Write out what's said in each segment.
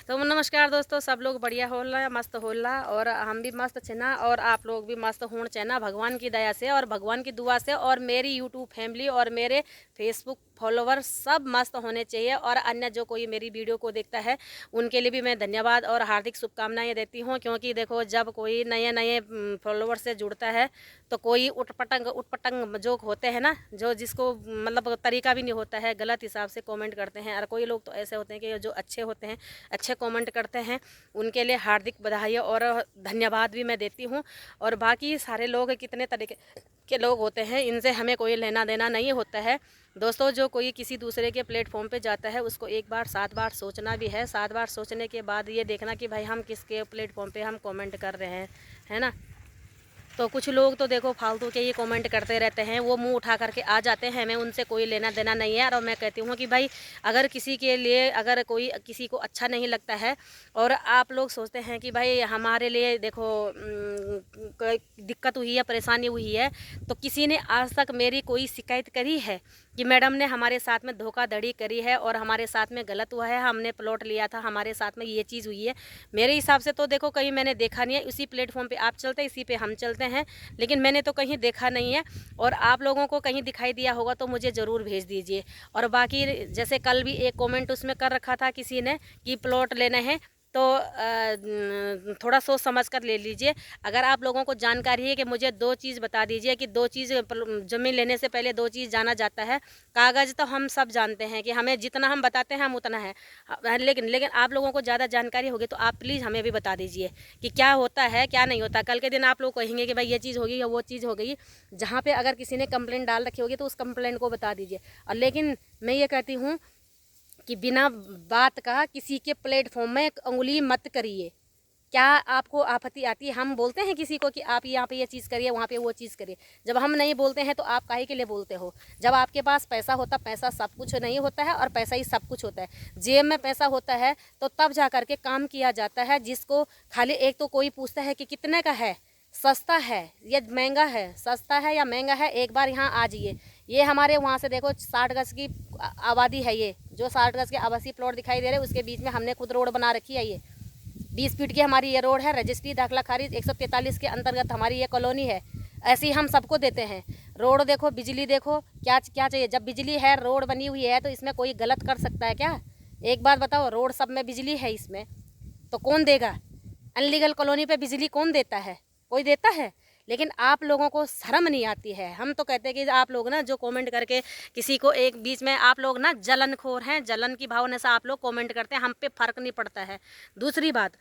तो नमस्कार दोस्तों, सब लोग बढ़िया होला, मस्त होला और हम भी मस्त छेना और आप लोग भी मस्त होण चेना भगवान की दया से और भगवान की दुआ से। और मेरी यूट्यूब फैमिली और मेरे फेसबुक फॉलोवर सब मस्त होने चाहिए। और अन्य जो कोई मेरी वीडियो को देखता है उनके लिए भी मैं धन्यवाद और हार्दिक शुभकामनाएं देती हूँ। क्योंकि देखो, जब कोई नए नए फॉलोवर से जुड़ता है तो कोई उटपटंग जो होते हैं ना, जो जिसको मतलब तरीका भी नहीं होता है, गलत हिसाब से कमेंट करते हैं। और कोई लोग तो ऐसे होते हैं कि जो अच्छे होते हैं, अच्छे कमेंट करते हैं, उनके लिए हार्दिक बधाई और धन्यवाद भी मैं देती हूँ। और बाकी सारे लोग कितने तरीके के लोग होते हैं, इनसे हमें कोई लेना देना नहीं होता है दोस्तों। जो कोई किसी दूसरे के प्लेटफॉर्म पे जाता है उसको एक बार 7 बार सोचना भी है। 7 बार सोचने के बाद ये देखना कि भाई हम किसके प्लेटफॉर्म पे हम कमेंट कर रहे हैं, है ना। तो कुछ लोग तो देखो फालतू के ये कमेंट करते रहते हैं, वो मुंह उठा करके आ जाते हैं, हमें उनसे कोई लेना देना नहीं है। और मैं कहती हूँ कि भाई अगर किसी के लिए, अगर कोई किसी को अच्छा नहीं लगता है और आप लोग सोचते हैं कि भाई हमारे लिए देखो कोई दिक्कत हुई है, परेशानी हुई है, तो किसी ने आज तक मेरी कोई शिकायत करी है कि मैडम ने हमारे साथ में धोखाधड़ी करी है और हमारे साथ में गलत हुआ है, हमने प्लॉट लिया था, हमारे साथ में ये चीज़ हुई है, मेरे हिसाब से तो देखो कहीं मैंने देखा नहीं है। इसी प्लेटफॉर्म पे आप चलते हैं, इसी पे हम चलते हैं, लेकिन मैंने तो कहीं देखा नहीं है। और आप लोगों को कहीं दिखाई दिया होगा तो मुझे ज़रूर भेज दीजिए। और बाकी जैसे कल भी एक कमेंट उसमें कर रखा था किसी ने कि प्लॉट लेने हैं, तो थोड़ा सोच समझ कर ले लीजिए। अगर आप लोगों को जानकारी है कि मुझे 2 चीज़ बता दीजिए कि 2 चीज़ ज़मीन लेने से पहले 2 चीज़ जाना जाता है। कागज़ तो हम सब जानते हैं कि हमें जितना हम बताते हैं हम उतना है, लेकिन लेकिन आप लोगों को ज़्यादा जानकारी होगी तो आप प्लीज़ हमें भी बता दीजिए कि क्या होता है क्या नहीं होता। कल के दिन आप लोग कहेंगे कि भाई ये चीज़ होगी या वो चीज़ हो गई, जहाँ पे अगर किसी ने कंप्लेंट डाल रखी होगी तो उस कंप्लेंट को बता दीजिए। और लेकिन मैं ये कहती हूँ कि बिना बात का किसी के प्लेटफॉर्म में उंगली मत करिए। क्या आपको आपत्ति आती है? हम बोलते हैं किसी को कि आप यहाँ पे ये चीज़ करिए, वहाँ पे वो चीज़ करिए। जब हम नहीं बोलते हैं तो आप काहे के लिए बोलते हो? जब आपके पास पैसा होता, पैसा सब कुछ नहीं होता है और पैसा ही सब कुछ होता है। जेब में पैसा होता है तो तब जा कर के काम किया जाता है। जिसको खाली एक तो कोई पूछता है कि कितने का है, सस्ता है या महंगा है, सस्ता है या महंगा है, एक बार यहाँ आ जाइए। ये हमारे वहाँ से देखो 60 गज की आबादी है, ये जो 60 गज के आवासीय प्लॉट दिखाई दे रहे हैं उसके बीच में हमने खुद रोड बना रखी है। ये 20 फीट की हमारी ये रोड है। रजिस्ट्री दाखला खारिज 143 के अंतर्गत हमारी ये कॉलोनी है। ऐसे ही हम सबको देते हैं। रोड देखो, बिजली देखो, क्या क्या चाहिए। जब बिजली है, रोड बनी हुई है, तो इसमें कोई गलत कर सकता है क्या? एक बात बताओ, रोड सब में बिजली है, इसमें तो कौन देगा? अनलीगल कॉलोनी पे बिजली कौन देता है? कोई देता है? लेकिन आप लोगों को शर्म नहीं आती है। हम तो कहते हैं कि आप लोग ना जो कमेंट करके किसी को एक बीच में, आप लोग ना जलनखोर हैं, जलन की भावना से आप लोग कमेंट करते हैं, हम पे फर्क नहीं पड़ता है। दूसरी बात,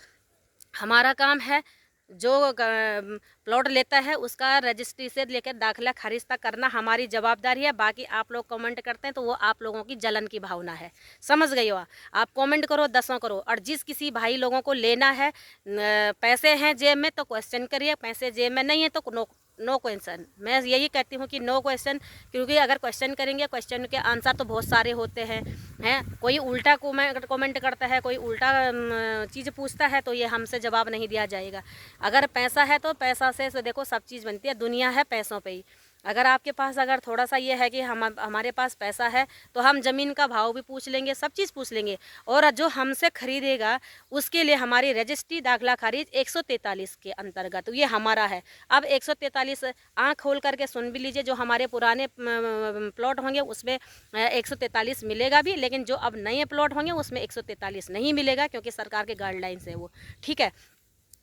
हमारा काम है जो प्लॉट लेता है उसका रजिस्ट्री से लेकर दाखिला खारिज तक करना हमारी जवाबदारी है। बाकी आप लोग कमेंट करते हैं तो वो आप लोगों की जलन की भावना है, समझ गई हो? आप कमेंट करो, दसों करो। और जिस किसी भाई लोगों को लेना है, पैसे हैं जेब में तो क्वेश्चन करिए, पैसे जेब में नहीं है तो नो क्वेश्चन। मैं यही कहती हूँ कि नो क्वेश्चन। क्योंकि अगर क्वेश्चन करेंगे, क्वेश्चन के आंसर तो बहुत सारे होते हैं। कोई उल्टा कमेंट करता है, कोई उल्टा चीज़ पूछता है, तो ये हमसे जवाब नहीं दिया जाएगा। अगर पैसा है तो पैसा से देखो सब चीज़ बनती है, दुनिया है पैसों पे ही। अगर आपके पास अगर थोड़ा सा ये है कि हमारे पास पैसा है तो हम ज़मीन का भाव भी पूछ लेंगे, सब चीज़ पूछ लेंगे। और जो हमसे खरीदेगा उसके लिए हमारी रजिस्ट्री दाखिला खारिज 143 के अंतर्गत ये हमारा है। अब 143 आँख खोल करके सुन भी लीजिए, जो हमारे पुराने प्लॉट होंगे उसमें 143 मिलेगा भी, लेकिन जो अब नए प्लॉट होंगे उसमें 143 नहीं मिलेगा, क्योंकि सरकार के गाइडलाइंस है वो, ठीक है।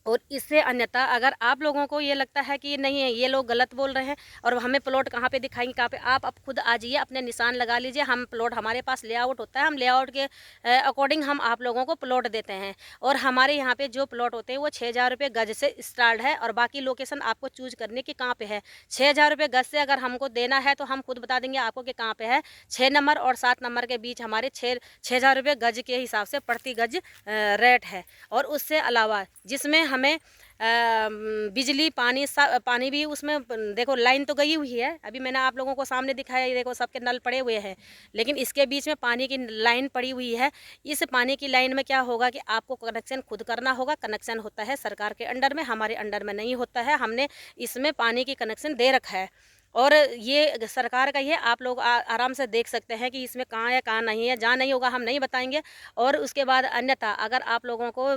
और इससे अन्यथा अगर आप लोगों को ये लगता है कि नहीं है, ये लोग गलत बोल रहे हैं और हमें प्लॉट कहाँ पे दिखाएंगे, कहाँ पे, आप अब खुद आ जाइए, अपने निशान लगा लीजिए। हम प्लॉट, हमारे पास लेआउट होता है, हम लेआउट के अकॉर्डिंग हम आप लोगों को प्लॉट देते हैं। और हमारे यहाँ पे जो प्लॉट होते हैं वो 6,000 रुपये गज से स्टार्ट है। और बाकी लोकेशन आपको चूज करने की कहाँ पे है। 6,000 रुपये गज से अगर हमको देना है तो हम खुद बता देंगे आपको कि कहाँ पे है। 6 नंबर और 7 नंबर के बीच हमारे 6,000 रुपये गज के हिसाब से प्रति गज रेट है। और उससे अलावा जिसमें हमें बिजली पानी भी उसमें देखो लाइन तो गई हुई है, अभी मैंने आप लोगों को सामने दिखाया, ये देखो सबके नल पड़े हुए हैं, लेकिन इसके बीच में पानी की लाइन पड़ी हुई है। इस पानी की लाइन में क्या होगा कि आपको कनेक्शन खुद करना होगा। कनेक्शन होता है सरकार के अंडर में, हमारे अंडर में नहीं होता है। हमने इसमें पानी की कनेक्शन दे रखा है। और ये सरकार का ही है, आप लोग आराम से देख सकते हैं कि इसमें कहाँ है कहाँ नहीं है। जहाँ नहीं होगा हम नहीं बताएंगे। और उसके बाद अन्यथा अगर आप लोगों को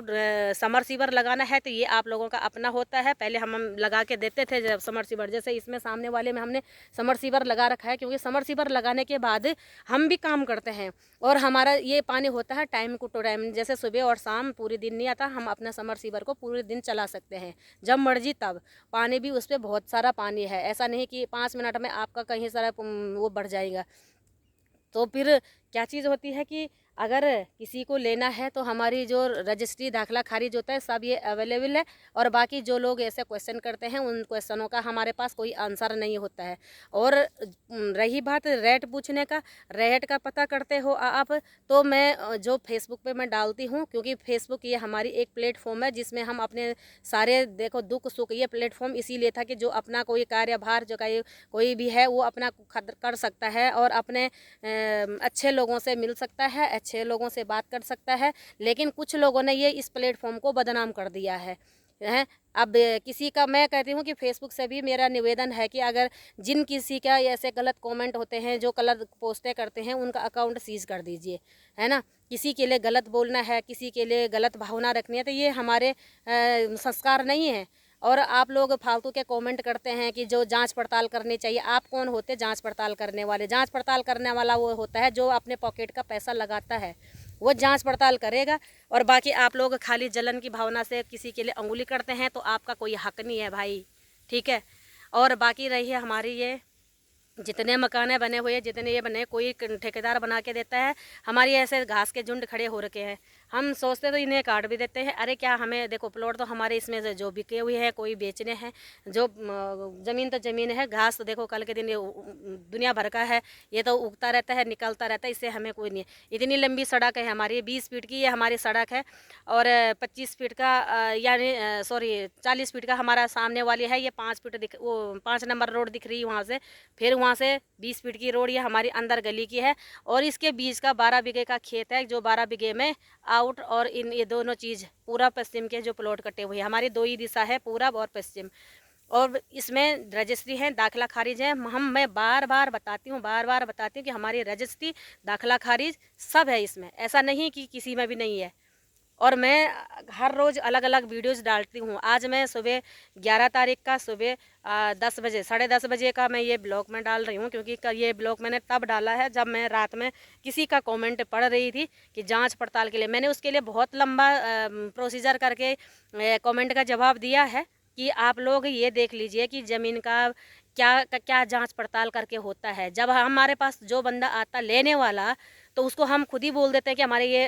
समरसीवर लगाना है तो ये आप लोगों का अपना होता है। पहले हम लगा के देते थे जब समरसीवर, जैसे इसमें सामने वाले में हमने समरसीवर लगा रखा है, क्योंकि समरसीवर लगाने के बाद हम भी काम करते हैं और हमारा ये पानी होता है टाइम टू टाइम, जैसे सुबह और शाम पूरे दिन नहीं आता। हम अपना समरसीवर को पूरे दिन चला सकते हैं जब मर्जी तब। पानी भी उस पर बहुत सारा पानी है, ऐसा नहीं कि 5 मिनट में आपका कहीं सारा वो बढ़ जाएगा। तो फिर क्या चीज़ होती है कि अगर किसी को लेना है तो हमारी जो रजिस्ट्री दाखला खारिज होता है सब ये अवेलेबल है। और बाकी जो लोग ऐसे क्वेश्चन करते हैं उन क्वेश्चनों का हमारे पास कोई आंसर नहीं होता है। और रही बात रेट पूछने का, रेट का पता करते हो आप, तो मैं जो फेसबुक पे मैं डालती हूँ, क्योंकि फेसबुक ये हमारी एक प्लेटफॉर्म है जिसमें हम अपने सारे देखो दुख सुख, ये प्लेटफॉर्म इसीलिए था कि जो अपना कोई कार्यभार जो कोई भी है वो अपना कर सकता है और अपने अच्छे लोगों से मिल सकता है, अच्छे लोगों से बात कर सकता है। लेकिन कुछ लोगों ने ये इस प्लेटफॉर्म को बदनाम कर दिया है। अब किसी का, मैं कहती हूँ कि फेसबुक से भी मेरा निवेदन है कि अगर जिन किसी का ऐसे गलत कमेंट होते हैं, जो गलत पोस्टें करते हैं, उनका अकाउंट सीज कर दीजिए, है ना। किसी के लिए गलत बोलना है, किसी के लिए गलत भावना रखनी है, तो ये हमारे संस्कार नहीं है। और आप लोग फालतू के कमेंट करते हैं कि जो जांच पड़ताल करनी चाहिए। आप कौन होते जांच पड़ताल करने वाले? जांच पड़ताल करने वाला वो होता है जो अपने पॉकेट का पैसा लगाता है, वो जांच पड़ताल करेगा। और बाकी आप लोग खाली जलन की भावना से किसी के लिए अंगुली करते हैं तो आपका कोई हक नहीं है भाई, ठीक है। और बाकी रही है हमारी ये जितने मकान बने हुए हैं, जितने ये बने, कोई ठेकेदार बना के देता है। हमारी ऐसे घास के झुंड खड़े हो रखे हैं, हम सोचते तो इन्हें काट भी देते हैं। अरे क्या हमें, देखो प्लॉट तो हमारे इसमें से जो बिके हुए हैं, कोई बेचने हैं, जो ज़मीन तो ज़मीन है, घास तो देखो कल के दिन ये दुनिया भर का है, ये तो उगता रहता है, निकलता रहता है, इससे हमें कोई नहीं है। इतनी लंबी सड़क है हमारी, 20 फीट की ये हमारी सड़क है। और 25 फीट का यानी सॉरी 40 फीट का हमारा सामने वाली है। ये 5 फीट वो 5 नंबर रोड दिख रही है वहाँ से, फिर वहाँ से 20 फीट की रोड ये हमारी अंदर गली की है। और इसके बीच का 12 बीघे का खेत है, जो 12 बीघे में आउट और इन ये दोनों चीज़ पूरा पश्चिम के जो प्लॉट कटे हुए हैं, हमारी दो ही दिशा है, पूरब और पश्चिम। और इसमें रजिस्ट्री है, दाखला खारिज है। मैं बार बार बताती हूँ कि हमारी रजिस्ट्री दाखला खारिज सब है इसमें, ऐसा नहीं कि किसी में भी नहीं है। और मैं हर रोज़ अलग अलग वीडियोज़ डालती हूँ। आज मैं सुबह 11 तारीख का सुबह 10 बजे 10:30 बजे का मैं ये ब्लॉग में डाल रही हूँ, क्योंकि ये ब्लॉग मैंने तब डाला है जब मैं रात में किसी का कमेंट पढ़ रही थी कि जांच पड़ताल के लिए। मैंने उसके लिए बहुत लंबा प्रोसीजर करके कमेंट का जवाब दिया है कि आप लोग ये देख लीजिए कि ज़मीन का क्या जांच पड़ताल करके होता है। जब हमारे पास जो बंदा आता लेने वाला, तो उसको हम खुद ही बोल देते हैं कि हमारे ये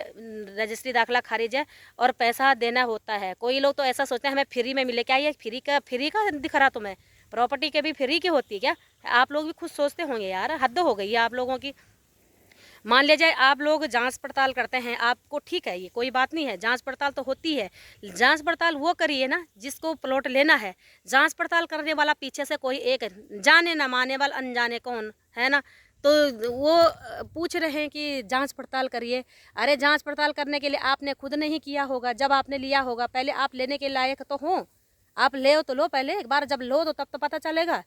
रजिस्ट्री दाखला खारिज है और पैसा देना होता है। कोई लोग तो ऐसा सोचते हैं हमें फ्री में मिले। क्या ये फ्री का दिख रहा तुम्हें? प्रॉपर्टी के भी फ्री की होती है क्या? आप लोग भी खुद सोचते होंगे यार, हद हो गई है आप लोगों की। मान लिया जाए आप लोग जांच पड़ताल करते हैं, आपको ठीक है, ये कोई बात नहीं है, जांच पड़ताल तो होती है। जांच पड़ताल वो करिए ना जिसको प्लॉट लेना है। जांच पड़ताल करने वाला पीछे से कोई एक जाने ना माने वाला अनजाने कौन है ना, तो वो पूछ रहे हैं कि जांच पड़ताल करिए। अरे जांच पड़ताल करने के लिए आपने खुद नहीं किया होगा, जब आपने लिया होगा पहले आप लेने के लायक तो हो। आप ले तो लो पहले, एक बार जब लो तो तब तो पता चलेगा।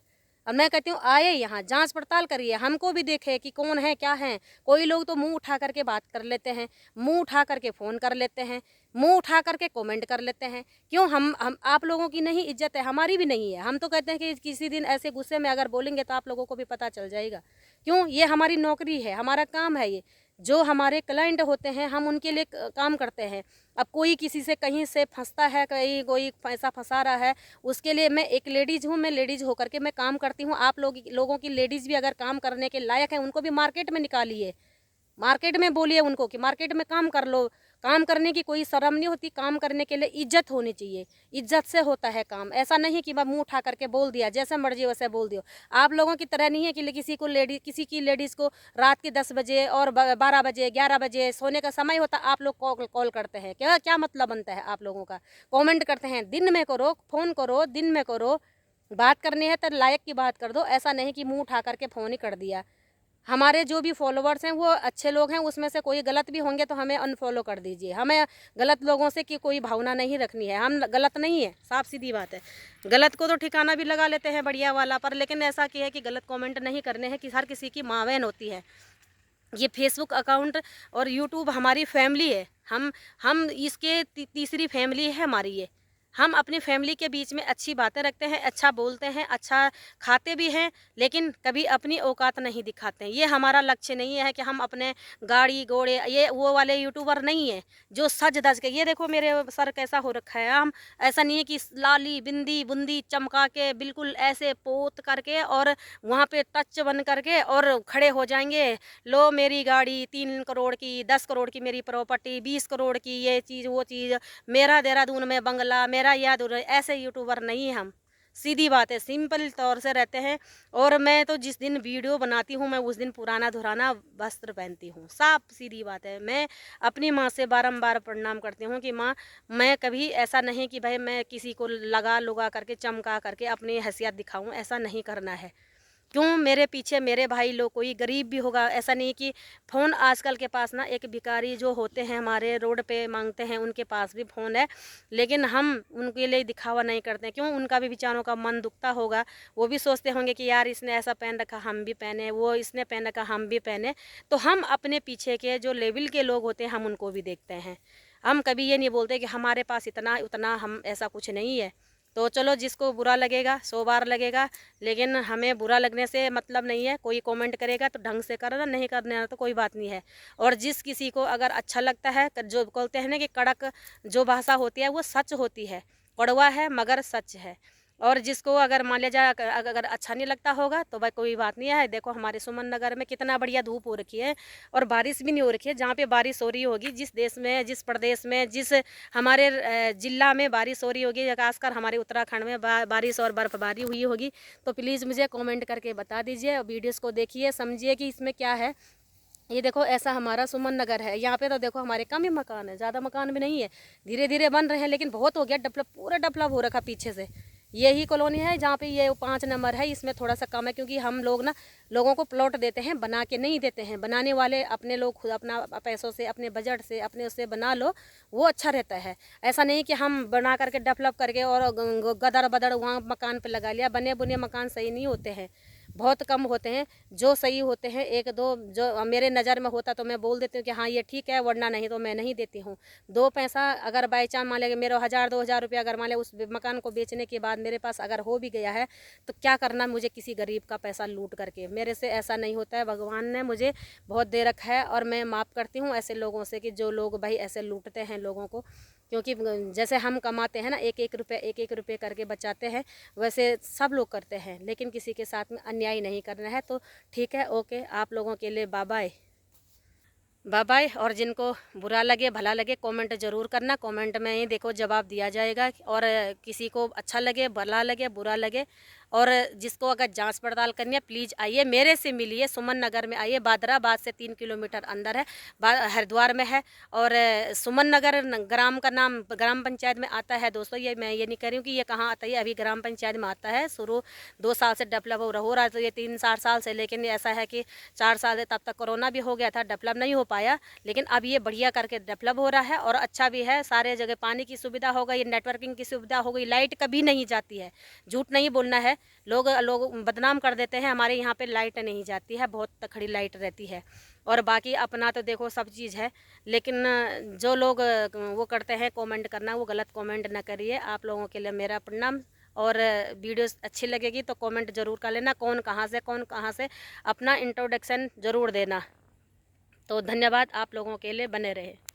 और मैं कहती हूँ आए यहाँ जांच पड़ताल करिए, हमको भी देखे कि कौन है क्या है। कोई लोग तो मुंह उठा करके बात कर लेते हैं, मुंह उठा करके फ़ोन कर लेते हैं, मुंह उठा करके कमेंट कर लेते हैं। क्यों? हम आप लोगों की नहीं इज्जत है, हमारी भी नहीं है। हम तो कहते हैं कि किसी दिन ऐसे गुस्से में अगर बोलेंगे तो आप लोगों को भी पता चल जाएगा। क्यों? ये हमारी नौकरी है, हमारा काम है। ये जो हमारे क्लाइंट होते हैं हम उनके लिए काम करते हैं। अब कोई किसी से कहीं से फंसता है, कहीं कोई पैसा फंसा रहा है, उसके लिए मैं एक लेडीज़ हूँ, मैं लेडीज़ होकर के मैं काम करती हूँ। आप लोगों की लेडीज़ भी अगर काम करने के लायक है, उनको भी मार्केट में निकालिए, मार्केट में बोलिए उनको कि मार्केट में काम कर लो। काम करने की कोई शर्म नहीं होती, काम करने के लिए इज्जत होनी चाहिए, इज्जत से होता है काम। ऐसा नहीं कि मैं मुंह उठा करके बोल दिया, जैसे मर्जी वैसे बोल दियो। आप लोगों की तरह नहीं है कि किसी की लेडीज़ को रात के 10 बजे और 12 बजे 11 बजे सोने का समय होता, आप लोग कॉल करते हैं। क्या मतलब बनता है आप लोगों का? कॉमेंट करते हैं, दिन में करो, फ़ोन करो, दिन में करो, बात करनी है तो लायक की बात कर दो। ऐसा नहीं कि मुँह उठा करके फ़ोन ही कर दिया। हमारे जो भी फॉलोवर्स हैं वो अच्छे लोग हैं, उसमें से कोई गलत भी होंगे तो हमें अनफॉलो कर दीजिए। हमें गलत लोगों से की कोई भावना नहीं रखनी है, हम गलत नहीं है, साफ सीधी बात है। गलत को तो ठिकाना भी लगा लेते हैं बढ़िया वाला पर, लेकिन ऐसा कि है कि गलत कमेंट नहीं करने हैं कि हर किसी की माँ बहन होती है। ये फेसबुक अकाउंट और यूट्यूब हमारी फैमिली है, हम इसके तीसरी फैमिली है हमारी ये। हम अपनी फैमिली के बीच में अच्छी बातें रखते हैं, अच्छा बोलते हैं, अच्छा खाते भी हैं, लेकिन कभी अपनी औकात नहीं दिखाते हैं। ये हमारा लक्ष्य नहीं है कि हम अपने गाड़ी घोड़े ये वो वाले यूट्यूबर नहीं है जो सज धज के, ये देखो मेरे सर कैसा हो रखा है। हम ऐसा नहीं है कि लाली बिंदी बुंदी चमका के बिल्कुल ऐसे पोत करके और वहाँ पे टच बन करके और खड़े हो जाएंगे, लो मेरी गाड़ी 3 करोड़ की, 10 करोड़ की मेरी प्रॉपर्टी, 20 करोड़ की ये चीज़ वो चीज़, मेरा देहरादून में बंगला, मेरा याद हो रहा है। ऐसे यूट्यूबर नहीं है हम, सीधी बात है, सिंपल तौर से रहते हैं। और मैं तो जिस दिन वीडियो बनाती हूँ मैं उस दिन पुराना धुराना वस्त्र पहनती हूँ, साफ सीधी बात है। मैं अपनी माँ से बारंबार प्रणाम करती हूँ कि माँ, मैं कभी ऐसा नहीं कि भाई मैं किसी को लगा लुगा करके चमका करके अपनी हैसियत दिखाऊँ, ऐसा नहीं करना है। क्यों मेरे पीछे मेरे भाई लोग, कोई गरीब भी होगा, ऐसा नहीं कि फ़ोन आजकल के पास ना, एक भिखारी जो होते हैं हमारे रोड पे मांगते हैं उनके पास भी फ़ोन है, लेकिन हम उनके लिए दिखावा नहीं करते। क्यों, उनका भी बेचारों का मन दुखता होगा, वो भी सोचते होंगे कि यार इसने ऐसा पहन रखा हम भी पहने, वो इसने पहन रखा हम भी पहने। तो हम अपने पीछे के जो लेवल के लोग होते हैं हम उनको भी देखते हैं। हम कभी ये नहीं बोलते कि हमारे पास इतना उतना, हम ऐसा कुछ नहीं है। तो चलो जिसको बुरा लगेगा 100 बार लगेगा, लेकिन हमें बुरा लगने से मतलब नहीं है। कोई कमेंट करेगा तो ढंग से करना, नहीं करना तो कोई बात नहीं है। और जिस किसी को अगर अच्छा लगता है, जो बोलते हैं ना कि कड़क जो भाषा होती है वो सच होती है, कड़वा है मगर सच है। और जिसको अगर मान लिया जाए अगर अच्छा नहीं लगता होगा तो भाई कोई बात नहीं है। देखो हमारे सुमन नगर में कितना बढ़िया धूप हो रखी है और बारिश भी नहीं हो रखी है। जहाँ पे बारिश हो रही होगी, जिस देश में, जिस प्रदेश में, जिस हमारे जिला में बारिश हो रही होगी, खासकर हमारे उत्तराखंड में बारिश और बर्फबारी हुई होगी, तो प्लीज़ मुझे कमेंट करके बता दीजिए। वीडियोस को देखिए, समझिए कि इसमें क्या है। ये देखो ऐसा हमारा सुमन नगर है, यहाँ पे तो देखो हमारे कम ही मकान है, ज़्यादा मकान भी नहीं है, धीरे धीरे बन रहे हैं, लेकिन बहुत हो गया डेवलप, पूरा डेवलप हो रखा पीछे से। यही कॉलोनी है जहाँ पे ये 5 नंबर है, इसमें थोड़ा सा कम है क्योंकि हम लोग ना लोगों को प्लॉट देते हैं, बना के नहीं देते हैं। बनाने वाले अपने लोग खुद अपना पैसों से, अपने बजट से, अपने उससे बना लो, वो अच्छा रहता है। ऐसा नहीं कि हम बना करके डेवलप करके और गदर बदड़ वहाँ मकान पे लगा लिया। बने बुने मकान सही नहीं होते हैं, बहुत कम होते हैं। जो सही होते हैं एक दो, जो मेरे नज़र में होता तो मैं बोल देती हूँ कि हाँ ये ठीक है, वरना नहीं तो मैं नहीं देती हूँ। 2 पैसा अगर बाई चांस मान लेगा मेरा 1000-2000 रुपया अगर मान लिया उस मकान को बेचने के बाद मेरे पास अगर हो भी गया है, तो क्या करना मुझे किसी गरीब का पैसा लूट करके। मेरे से ऐसा नहीं होता है, भगवान ने मुझे बहुत दे रखा है और मैं माफ़ करती हूँ ऐसे लोगों से कि जो लोग भाई ऐसे लूटते हैं लोगों को। क्योंकि जैसे हम कमाते हैं ना, एक एक रुपये करके बचाते हैं, वैसे सब लोग करते हैं, लेकिन किसी के साथ में अन्याय नहीं करना है। तो ठीक है, ओके, आप लोगों के लिए बाय बाय, बाय बाय। और जिनको बुरा लगे भला लगे कमेंट ज़रूर करना, कमेंट में ही देखो जवाब दिया जाएगा। और किसी को अच्छा लगे भला लगे बुरा लगे, और जिसको अगर जांच पड़ताल करनी है प्लीज़ आइए, मेरे से मिलिए, सुमन नगर में आइए, बादराबाद से 3 किलोमीटर अंदर है, हरिद्वार में है। और सुमन नगर ग्राम का नाम ग्राम पंचायत में आता है दोस्तों। ये मैं ये नहीं कह रही हूँ कि ये कहाँ आता है, अभी ग्राम पंचायत में आता है। शुरू 2 साल से डेवलप हो रहा है, तो ये 3-4 साल से, लेकिन ऐसा है कि 4 साल से तब तक कोरोना भी हो गया था, डेवलप नहीं हो पाया। लेकिन अब ये बढ़िया करके डेवलप हो रहा है और अच्छा भी है। सारे जगह पानी की सुविधा हो गई, नेटवर्किंग की सुविधा हो गई, लाइट कभी नहीं जाती है, झूठ नहीं बोलना है। लोग बदनाम कर देते हैं, हमारे यहाँ पे लाइट नहीं जाती है, बहुत तखड़ी लाइट रहती है। और बाकी अपना तो देखो सब चीज़ है, लेकिन जो लोग वो करते हैं कमेंट करना, वो गलत कमेंट ना करिए। आप लोगों के लिए मेरा प्रणाम। और वीडियोस अच्छी लगेगी तो कमेंट ज़रूर कर लेना, कौन कहाँ से अपना इंट्रोडक्शन ज़रूर देना। तो धन्यवाद, आप लोगों के लिए बने रहे।